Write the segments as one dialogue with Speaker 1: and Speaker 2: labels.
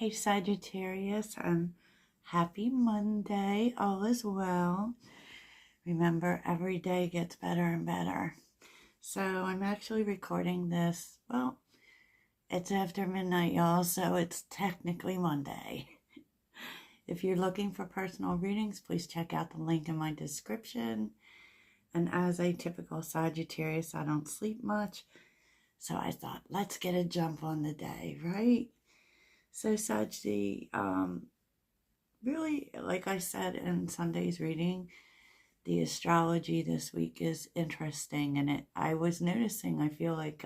Speaker 1: Hey Sagittarius, and happy Monday. All is well. Remember, every day gets better and better. So I'm actually recording this. Well, it's after midnight, y'all, so it's technically Monday. If you're looking for personal readings, please check out the link in my description. And as a typical Sagittarius, I don't sleep much. So I thought, let's get a jump on the day, right? So Saggy, really, like I said in Sunday's reading, the astrology this week is interesting, and I was noticing, I feel like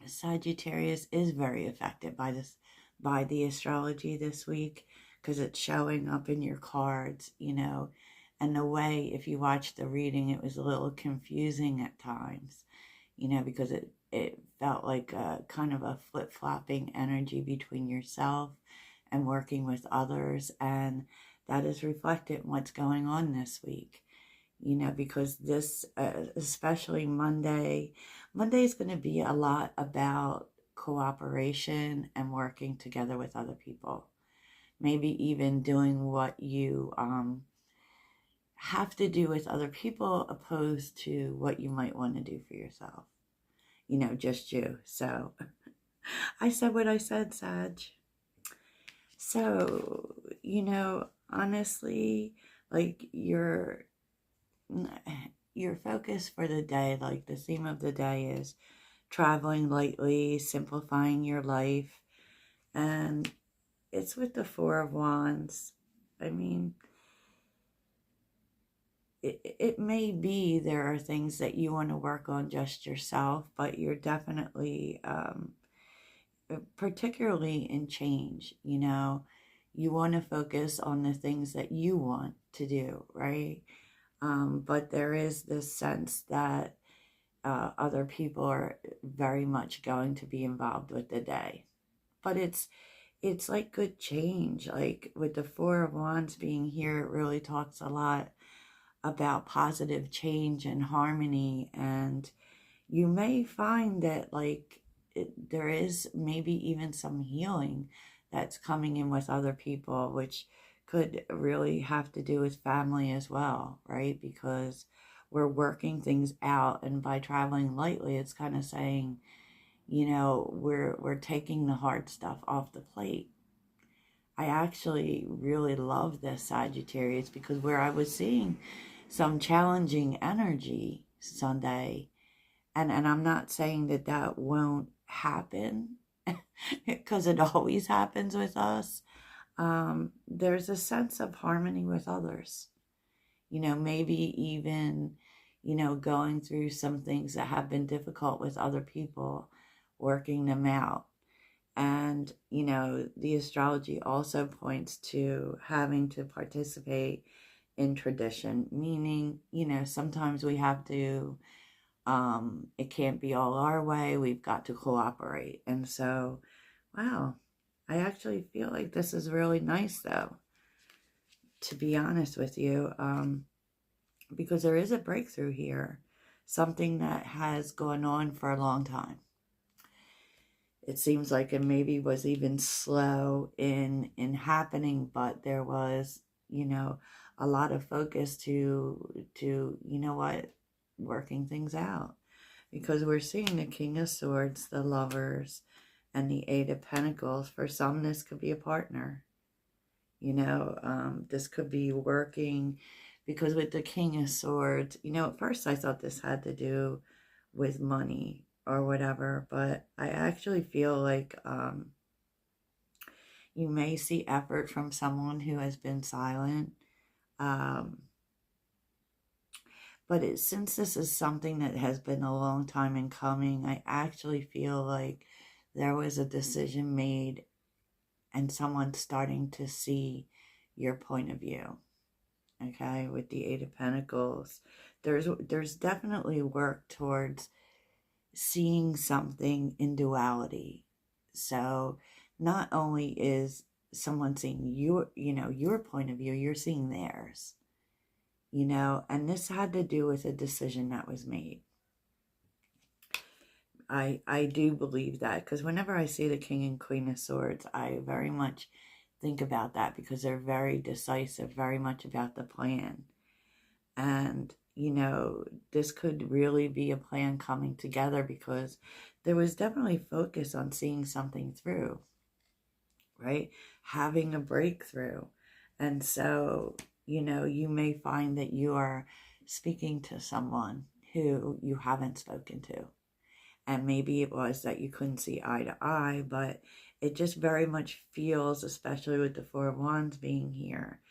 Speaker 1: Sagittarius is very affected by the astrology this week, because it's showing up in your cards, and the way, if you watch the reading, it was a little confusing at times, because it felt like a kind of a flip-flopping energy between yourself and working with others, and that is reflected in what's going on this week, because this, especially Monday is going to be a lot about cooperation and working together with other people, maybe even doing what you have to do with other people opposed to what you might want to do for yourself. Just you. So I said what I said, Sag. So, honestly, like your focus for the day, like the theme of the day is traveling lightly, simplifying your life. And it's with the Four of Wands. I mean, it may be there are things that you want to work on just yourself, but you're definitely, particularly in change, you want to focus on the things that you want to do, right? But there is this sense that other people are very much going to be involved with the day. But it's like good change. Like with the Four of Wands being here, it really talks a lot about positive change and harmony, and you may find that there is maybe even some healing that's coming in with other people, which could really have to do with family as well, right? Because we're working things out, and by traveling lightly, it's kind of saying, we're taking the hard stuff off the plate. I actually really love this, Sagittarius, because where I was seeing some challenging energy Sunday, and I'm not saying that won't happen, because it always happens with us. There's a sense of harmony with others, maybe even, going through some things that have been difficult with other people, working them out. And, the astrology also points to having to participate in tradition, meaning, sometimes we have to, it can't be all our way. We've got to cooperate. And so, wow, I actually feel like this is really nice, though, to be honest with you, because there is a breakthrough here, something that has gone on for a long time. It seems like it maybe was even slow in happening, but there was, a lot of focus to working things out, because we're seeing the King of Swords, the Lovers, and the Eight of Pentacles. For some, this could be a partner. This could be working, because with the King of Swords, at first I thought this had to do with money or whatever, but I actually feel like you may see effort from someone who has been silent. But since this is something that has been a long time in coming, I actually feel like there was a decision made and someone's starting to see your point of view. Okay, with the Eight of Pentacles, there's definitely work towards seeing something in duality. So not only is someone seeing your point of view, you're seeing theirs. And this had to do with a decision that was made. I do believe that, because whenever I see the King and Queen of Swords, I very much think about that, because they're very decisive, very much about the plan. And, this could really be a plan coming together, because there was definitely focus on seeing something through, right? Having a breakthrough. And so, you may find that you are speaking to someone who you haven't spoken to. And maybe it was that you couldn't see eye to eye, but it just very much feels, especially with the Four of Wands being here,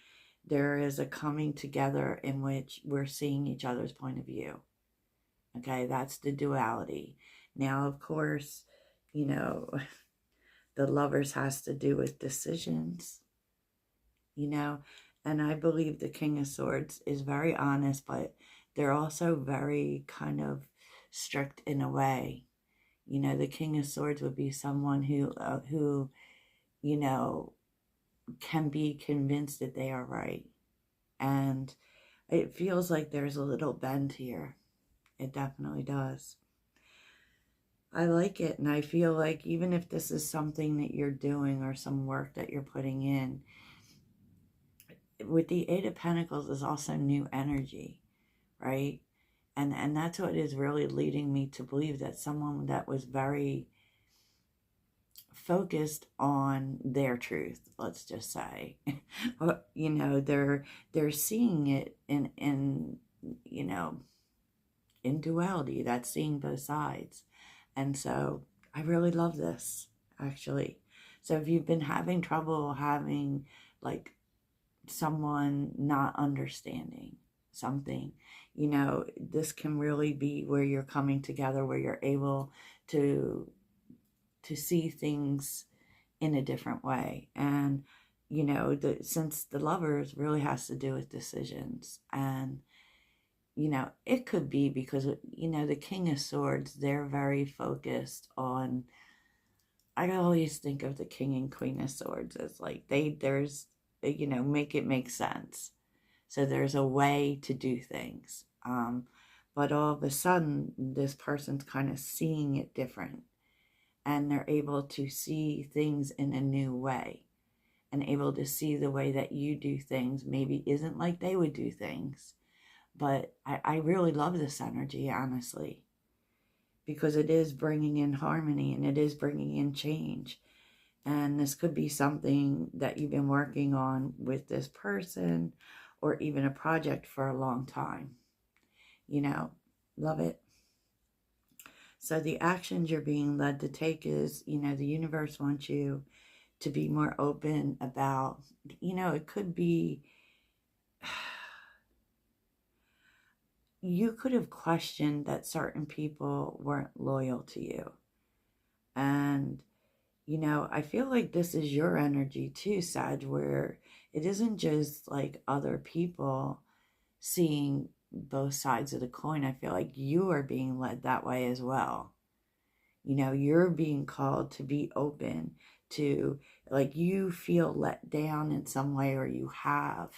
Speaker 1: there is a coming together in which we're seeing each other's point of view. Okay, that's the duality. Now, of course, the Lovers has to do with decisions, and I believe the King of Swords is very honest, but they're also very kind of strict in a way. The King of Swords would be someone who can be convinced that they are right. And it feels like there's a little bend here. It definitely does. I like it, and I feel like even if this is something that you're doing or some work that you're putting in, with the Eight of Pentacles is also new energy, right? And that's what is really leading me to believe that someone that was very focused on their truth, let's just say, they're seeing it in duality. That's seeing both sides. And so I really love this, actually. So if you've been having trouble having like someone not understanding something, this can really be where you're coming together, where you're able to see things in a different way. And since the Lovers really has to do with decisions, and it could be because the King of Swords, they're very focused on, I always think of the King and Queen of Swords as like there's make it make sense. So there's a way to do things. But all of a sudden, this person's kind of seeing it different. And they're able to see things in a new way. And able to see the way that you do things maybe isn't like they would do things. But I really love this energy, honestly. Because it is bringing in harmony, and it is bringing in change. And this could be something that you've been working on with this person, or even a project for a long time. Love it. So the actions you're being led to take is, the universe wants you to be more open about, it could be, you could have questioned that certain people weren't loyal to you. And, I feel like this is your energy too, Sag, where it isn't just like other people seeing both sides of the coin. I feel like you are being led that way as well. You're being called to be open to, like, you feel let down in some way, or you have.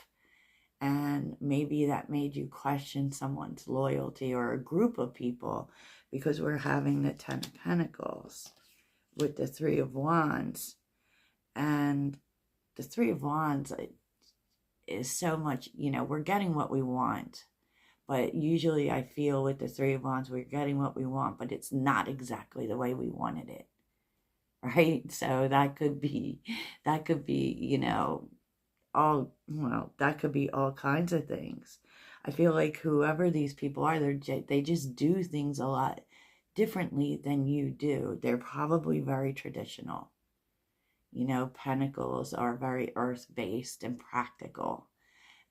Speaker 1: And maybe that made you question someone's loyalty, or a group of people, because we're having the Ten of Pentacles with the Three of Wands. And the Three of Wands is so much, we're getting what we want. But usually I feel with the Three of Wands, we're getting what we want, but it's not exactly the way we wanted it. Right? So that could be, that could be all kinds of things. I feel like whoever these people are, they just do things a lot differently than you do. They're probably very traditional. Pentacles are very earth-based and practical.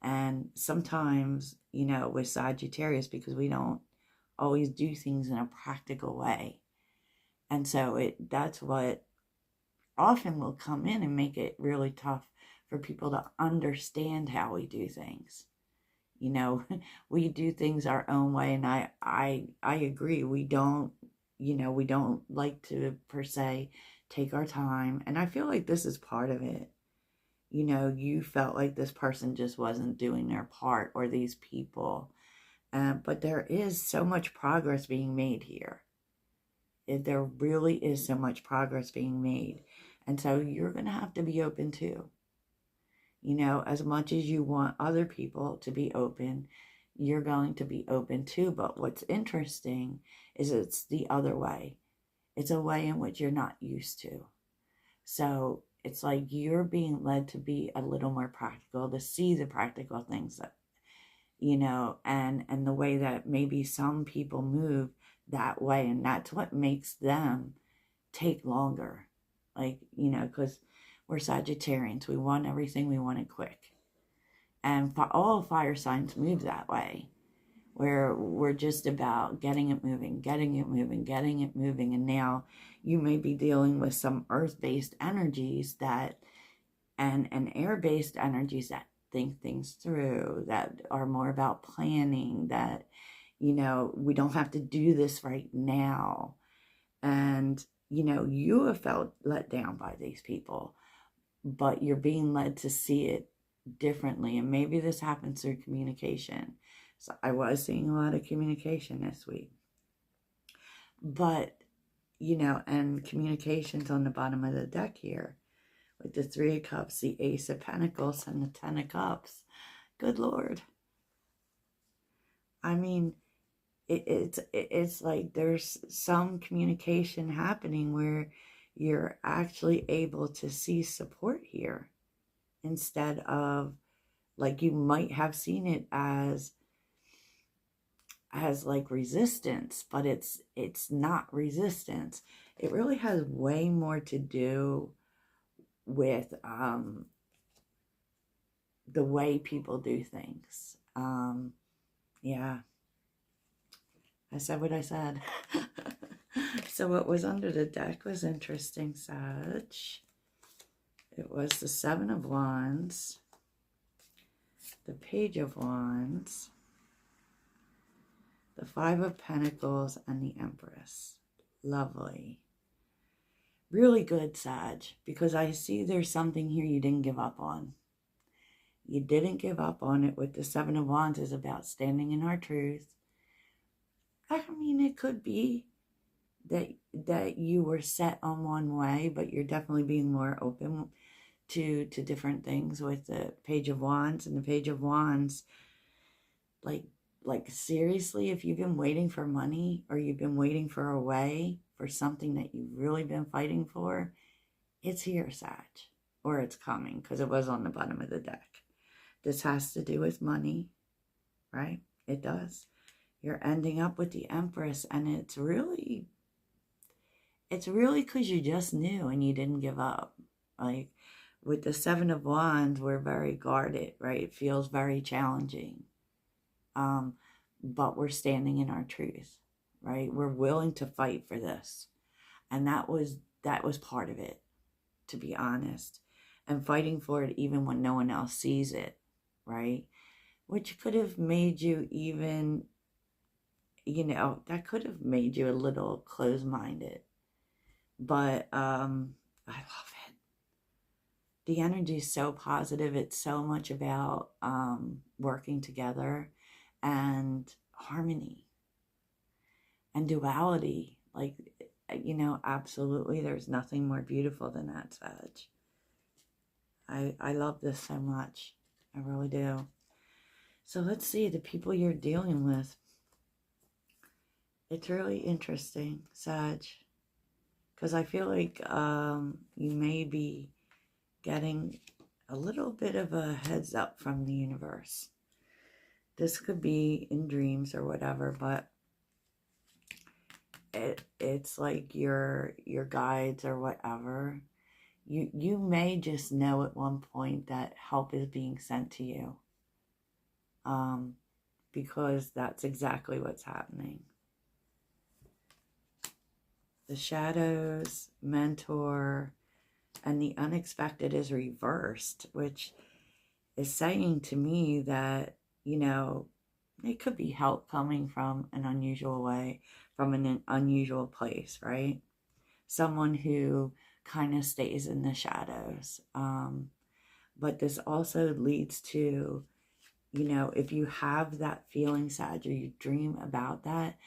Speaker 1: And sometimes, with Sagittarius, because we don't always do things in a practical way. And so that's what often will come in and make it really tough for people to understand how we do things. We do things our own way, and I agree. We don't like to, per se, take our time. And I feel like this is part of it. You felt like this person just wasn't doing their part, or these people. But there is so much progress being made here. there really is so much progress being made. And so you're going to have to be open too. You know, as much as you want other people to be open, you're going to be open too. But what's interesting is it's the other way. It's a way in which you're not used to. So it's like you're being led to be a little more practical, to see the practical things that, you know, and the way that maybe some people move that way. And that's what makes them take longer. Like, you know, because we're Sagittarians. We want everything, we want it quick. And all fire signs move that way, where we're just about getting it moving, getting it moving, getting it moving. And now you may be dealing with some earth-based energies that, and air-based energies that think things through, that are more about planning, that, you know, we don't have to do this right now. And, you know, you have felt let down by these people, but you're being led to see it differently. And maybe this happens through communication. So I was seeing a lot of communication this week. But, you know, and communication's on the bottom of the deck here with the Three of Cups, the Ace of Pentacles, and the Ten of Cups. Good Lord. I mean, it's like there's some communication happening where you're actually able to see support here, instead of, like, you might have seen it as like resistance, but it's not resistance. It really has way more to do with the way people do things. Yeah, I said what I said. So what was under the deck was interesting, Sag. It was the Seven of Wands, the Page of Wands, the Five of Pentacles, and the Empress. Lovely. Really good, Sag, because I see there's something here you didn't give up on. You didn't give up on it. With the Seven of Wands is about standing in our truth. I mean, it could be that you were set on one way, but you're definitely being more open to different things with the Page of Wands. And the Page of Wands, like seriously, if you've been waiting for money, or you've been waiting for a way for something that you've really been fighting for, it's here, Sag, or it's coming, because it was on the bottom of the deck. This has to do with money, right? It does. You're ending up with the Empress, and it's really because you just knew and you didn't give up. Like with the Seven of Wands, we're very guarded, right? It feels very challenging. But we're standing in our truth, right? We're willing to fight for this. And that was part of it, to be honest. And fighting for it even when no one else sees it, right? Which could have made you even, you know, that could have made you a little closed-minded. But I love it. The energy is so positive. It's so much about working together and harmony and duality. Like, you know, absolutely, there's nothing more beautiful than that, Sag. I love this so much. I really do. So let's see the people you're dealing with. It's really interesting, Sag, because I feel like you may be getting a little bit of a heads up from the universe. This could be in dreams or whatever, but it's like your guides or whatever. You may just know at one point that help is being sent to you, because that's exactly what's happening. The Shadows, Mentor, and the Unexpected is reversed, which is saying to me that, you know, it could be help coming from an unusual way, from an unusual place, right? Someone who kind of stays in the shadows. But this also leads to, you know, if you have that feeling, Sag, or you dream about that,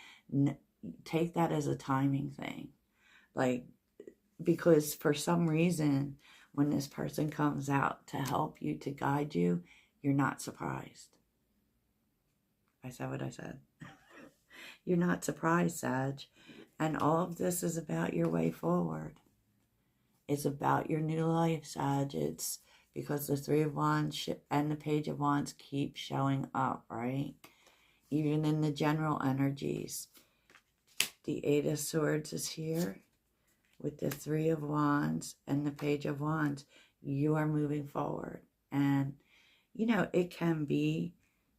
Speaker 1: take that as a timing thing. Like, because for some reason, when this person comes out to help you, to guide you, you're not surprised. I said what I said. You're not surprised, Sag. And all of this is about your way forward. It's about your new life, Sag. It's because the Three of Wands and the Page of Wands keep showing up, right? Even in the general energies. The Eight of Swords is here with the Three of Wands and the Page of Wands. You are moving forward. And, you know, it can be,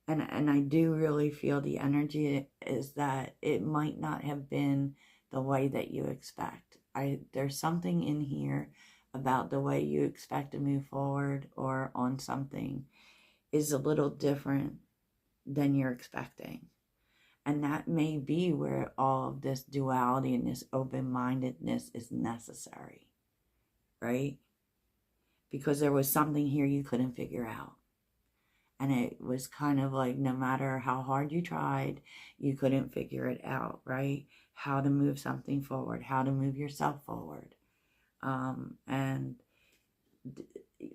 Speaker 1: and I do really feel the energy is that it might not have been the way that you expect. There's something in here about the way you expect to move forward or on something is a little different than you're expecting. And that may be where all of this duality and this open-mindedness is necessary, right? Because there was something here you couldn't figure out. And it was kind of like no matter how hard you tried, you couldn't figure it out, right? How to move something forward, how to move yourself forward. And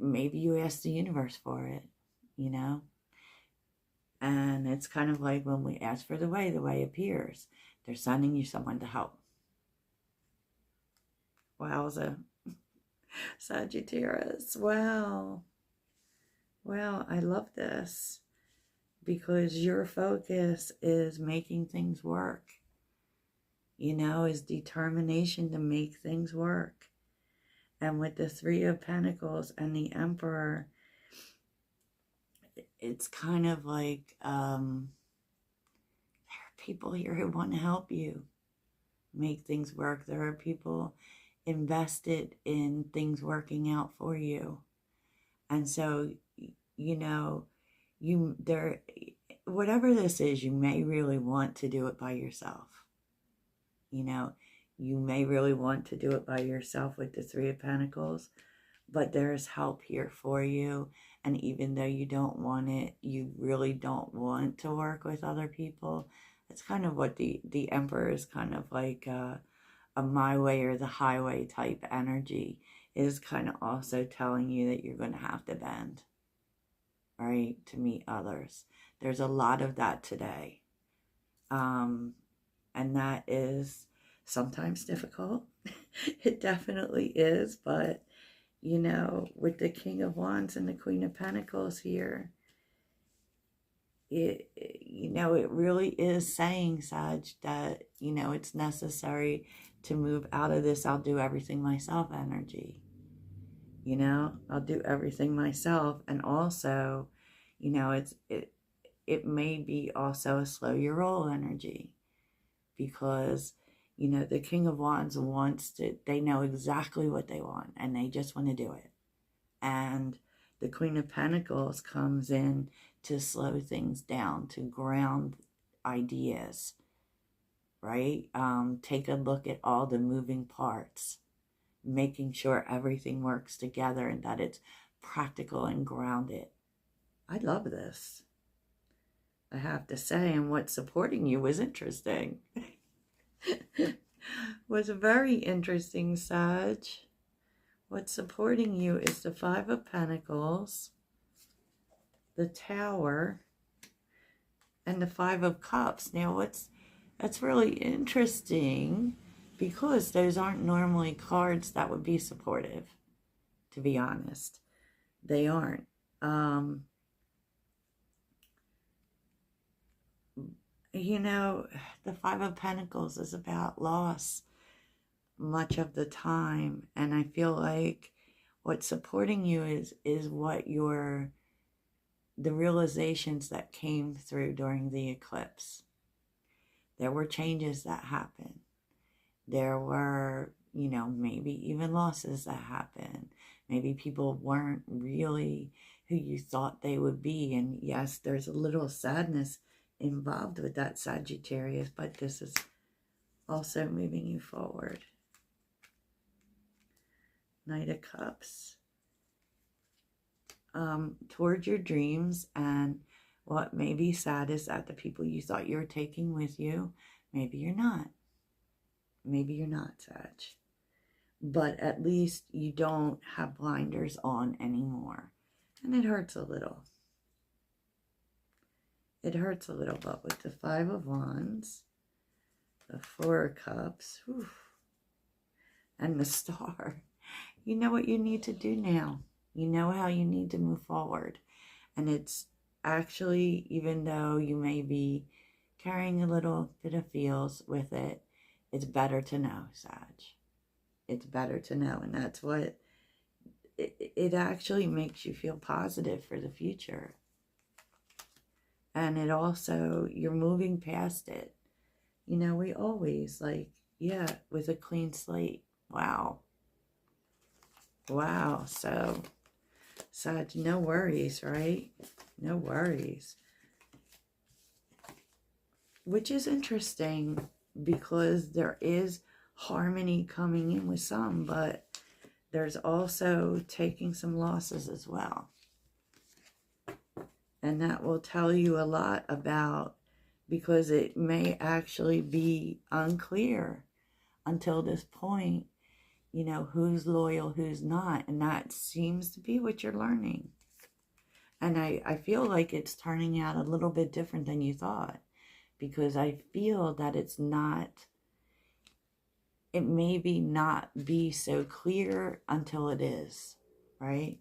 Speaker 1: maybe you asked the universe for it, you know? And it's kind of like when we ask for the way appears. They're sending you someone to help. Wowza. Sagittarius. Wow. Wow, I love this. Because your focus is making things work. You know, is determination to make things work. And with the Three of Pentacles and the Emperor, it's kind of like there are people here who want to help you make things work. There are people invested in things working out for you. And so, you know, whatever this is, you may really want to do it by yourself. You know, you may really want to do it by yourself with the Three of Pentacles, but there's help here for you. And even though you don't want it, you really don't want to work with other people. It's kind of what the Emperor is kind of like a my way or the highway type energy, is kind of also telling you that you're going to have to bend, right, to meet others. There's a lot of that today. And that is sometimes difficult. It definitely is, but you know, with the King of Wands and the Queen of Pentacles here, it really is saying, Sag, that, you know, it's necessary to move out of this I'll do everything myself energy. You know, I'll do everything myself. And also, you know, it may be also a slow your roll energy. Because, you know, the King of Wands they know exactly what they want and they just want to do it. And the Queen of Pentacles comes in to slow things down, to ground ideas, right? Take a look at all the moving parts, making sure everything works together and that it's practical and grounded. I love this, I have to say, and what's supporting you was interesting. Was very interesting, Sag. What's supporting you is the Five of Pentacles, the Tower, and the Five of Cups. Now, that's really interesting because those aren't normally cards that would be supportive, to be honest. They aren't. You know, the Five of Pentacles is about loss much of the time. And I feel like what's supporting you is what the realizations that came through during the eclipse. There were changes that happened. There were, you know, maybe even losses that happened. Maybe people weren't really who you thought they would be. And yes, there's a little sadness involved with that, Sagittarius, but this is also moving you forward. Knight of Cups. Toward your dreams, and what may be sad is that the people you thought you were taking with you, maybe you're not. maybe you're not, Sag. But at least you don't have blinders on anymore. And it hurts a little. It hurts a little, but with the Five of Wands, the Four of Cups, whew, and the Star, you know what you need to do now. You know how you need to move forward. And it's actually, even though you may be carrying a little bit of feels with it, it's better to know, Sag. It's better to know. And that's what, it actually makes you feel positive for the future. And it also, you're moving past it. You know, we always, like, yeah, with a clean slate. Wow. Wow. So, Sag, no worries, right? No worries. Which is interesting because there is harmony coming in with some, but there's also taking some losses as well. And that will tell you a lot about, because it may actually be unclear until this point, you know, who's loyal, who's not. And that seems to be what you're learning. And I feel like it's turning out a little bit different than you thought. Because I feel that it's not, it maybe not be so clear until it is, right?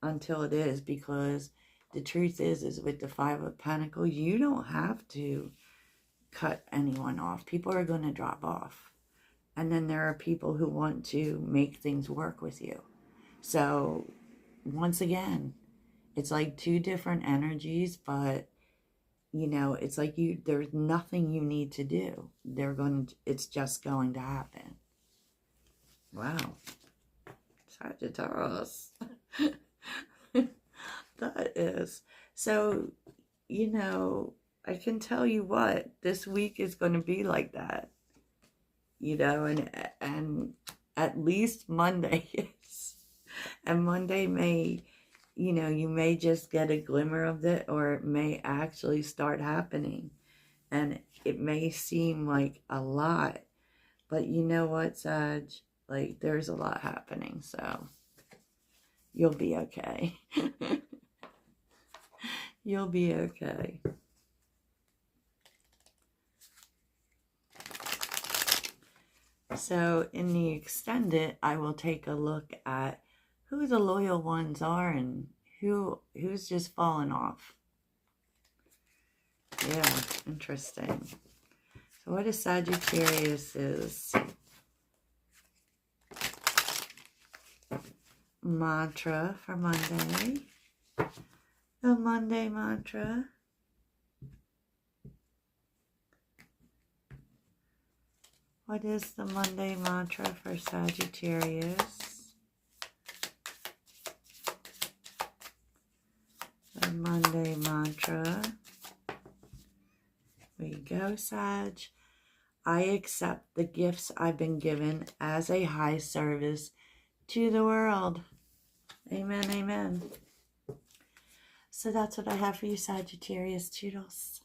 Speaker 1: Until it is, because the truth is with the Five of Pentacles, you don't have to cut anyone off. People are going to drop off. And then there are people who want to make things work with you. So, once again, it's like two different energies, but, you know, it's like there's nothing you need to do. It's just going to happen. Wow. Sagittarius. That is. So, you know, I can tell you what, this week is going to be like that. You know, and at least Monday is. And Monday may, you know, you may just get a glimmer of it, or it may actually start happening. And it may seem like a lot. But you know what, Sag? Like, there's a lot happening, so you'll be okay. You'll be okay. So in the extended, I will take a look at who the loyal ones are and who's just fallen off. Yeah, interesting. So what is Sagittarius's mantra for Monday? The Monday mantra. What is the Monday mantra for Sagittarius? The Monday mantra. There you go, Sag. I accept the gifts I've been given as a high service to the world. Amen, amen. So that's what I have for you, Sagittarius. Toodles.